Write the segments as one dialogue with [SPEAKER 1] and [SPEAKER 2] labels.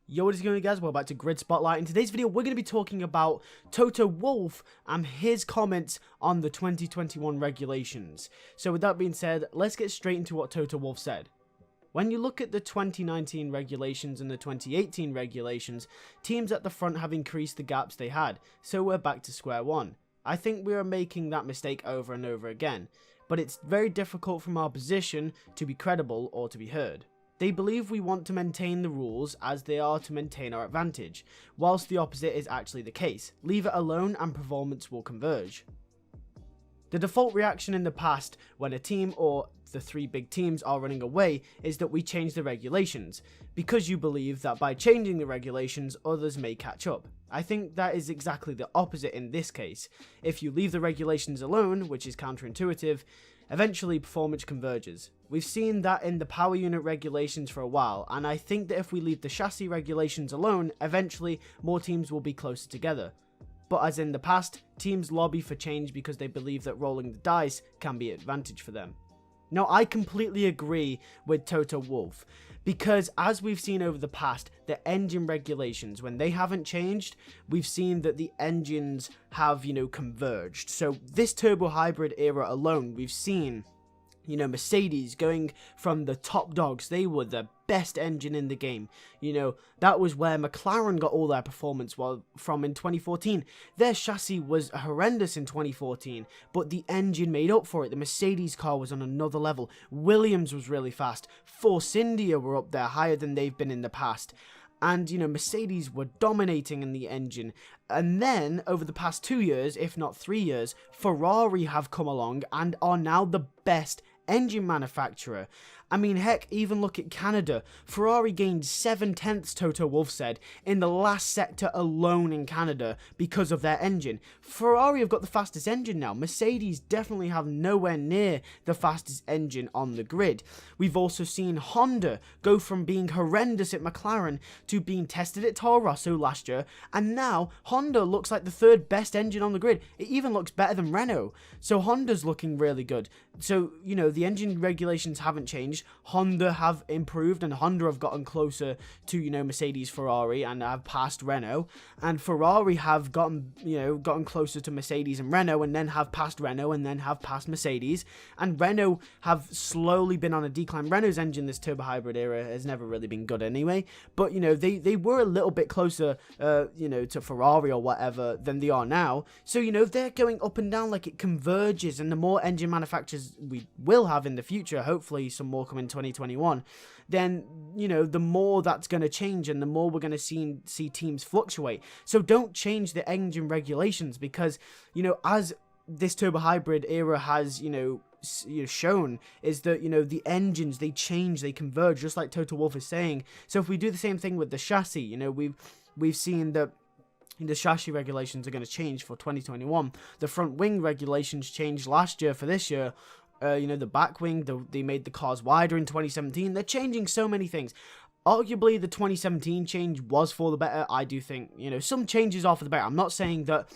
[SPEAKER 1] Yo, what is going on, guys? Welcome back to Grid Spotlight. In today's video, we're going to be talking about Toto Wolff and his comments on the 2021 regulations. So with that being said, let's get straight into what Toto Wolff said. When you look at the 2019 regulations and the 2018 regulations, teams at the front have increased the gaps they had, so we're back to square one. I think we are making that mistake over and over again, but it's very difficult from our position to be credible or to be heard. They believe we want to maintain the rules as they are to maintain our advantage, whilst the opposite is actually the case. Leave it alone and performance will converge. The default reaction in the past when a team or the three big teams are running away is that we change the regulations, because you believe that by changing the regulations others may catch up. I think that is exactly the opposite in this case. If you leave the regulations alone, which is counterintuitive, eventually performance converges. We've seen that in the power unit regulations for a while, and I think that if we leave the chassis regulations alone, eventually more teams will be closer together. But as in the past, teams lobby for change because they believe that rolling the dice can be an advantage for them. Now, I completely agree with Toto Wolff, because as we've seen over the past, the engine regulations, when they haven't changed, we've seen that the engines have, converged. So this turbo hybrid era alone, we've seen, Mercedes going from the top dogs. They were the best engine in the game. That was where McLaren got all their performance from in 2014. Their chassis was horrendous in 2014, but the engine made up for it. The Mercedes car was on another level. Williams was really fast. Force India were up there higher than they've been in the past. And, Mercedes were dominating in the engine. And then, over the past 2 years, if not 3 years, Ferrari have come along and are now the best engine manufacturer. I mean, heck, even look at Canada. Ferrari gained 7/10, Toto Wolff said, in the last sector alone in Canada because of their engine. Ferrari have got the fastest engine now. Mercedes definitely have nowhere near the fastest engine on the grid. We've also seen Honda go from being horrendous at McLaren to being tested at Toro Rosso last year, and now Honda looks like the third best engine on the grid. It even looks better than Renault. So Honda's looking really good. So, the engine regulations haven't changed. Honda have improved, and Honda have gotten closer to, Mercedes, Ferrari, and have passed Renault. And Ferrari have gotten closer to Mercedes and Renault, and then have passed Renault, and then have passed Mercedes. And Renault have slowly been on a decline. Renault's engine, this turbo hybrid era, has never really been good anyway. But, they were a little bit closer, to Ferrari or whatever than they are now. So, they're going up and down like it converges, and the more engine manufacturers we will have in the future, hopefully some more come in 2021, then the more that's going to change, and the more we're going to see teams fluctuate. So don't change the engine regulations, because as this turbo hybrid era has shown, is that the engines, they change, they converge, just like Toto Wolff is saying. So if we do the same thing with the chassis, we've seen that the chassis regulations are going to change for 2021. The front wing regulations changed last year for this year. The back wing, they made the cars wider in 2017. They're changing so many things. Arguably, the 2017 change was for the better. I do think, some changes are for the better. I'm not saying that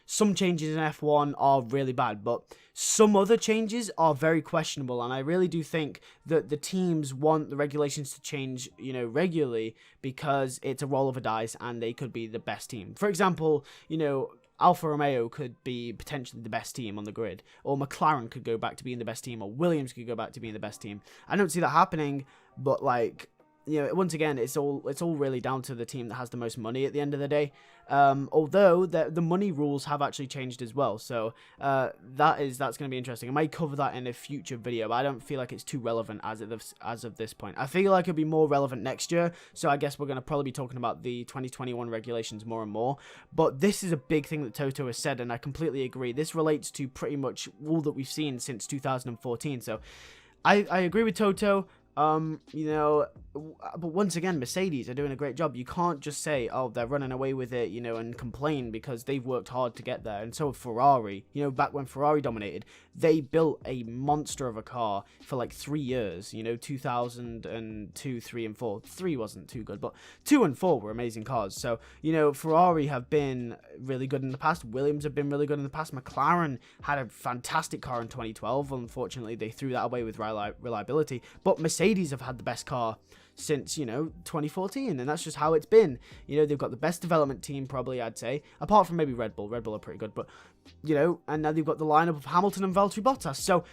[SPEAKER 1] some changes in F1 are really bad, but some other changes are very questionable, and I really do think that the teams want the regulations to change, regularly, because it's a roll of a dice, and they could be the best team. For example, Alfa Romeo could be potentially the best team on the grid, or McLaren could go back to being the best team, or Williams could go back to being the best team. I don't see that happening, but once again, it's all really down to the team that has the most money at the end of the day. Although the money rules have actually changed as well, so that's going to be interesting. I might cover that in a future video, but I don't feel like it's too relevant as of this point. I feel like it'll be more relevant next year, so I guess we're going to probably be talking about the 2021 regulations more and more. But this is a big thing that Toto has said, and I completely agree. This relates to pretty much all that we've seen since 2014. So I agree with Toto. But once again, Mercedes are doing a great job. You can't just say, oh, they're running away with it, and complain, because they've worked hard to get there. And so have Ferrari. Back when Ferrari dominated, they built a monster of a car for like 3 years. 2002, 3 and 4. 3 wasn't too good, but 2 and 4 were amazing cars. So, Ferrari have been really good in the past. Williams have been really good in the past. McLaren had a fantastic car in 2012. Unfortunately, they threw that away with reliability. But Mercedes have had the best car since, you know, 2014, and that's just how it's been. You know, they've got the best development team, probably, I'd say, apart from maybe Red Bull. Red Bull are pretty good, but, you know, and now they've got the lineup of Hamilton and Valtteri Bottas. So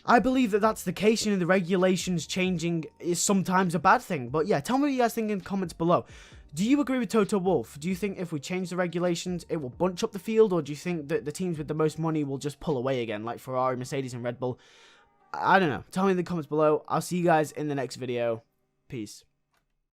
[SPEAKER 1] I believe that that's the case. You know, the regulations changing is sometimes a bad thing. But yeah, tell me what you guys think in the comments below. Do you agree with Toto Wolff? Do you think if we change the regulations, it will bunch up the field? Or do you think that the teams with the most money will just pull away again, like Ferrari, Mercedes, and Red Bull? I don't know. Tell me in the comments below. I'll see you guys in the next video. Peace.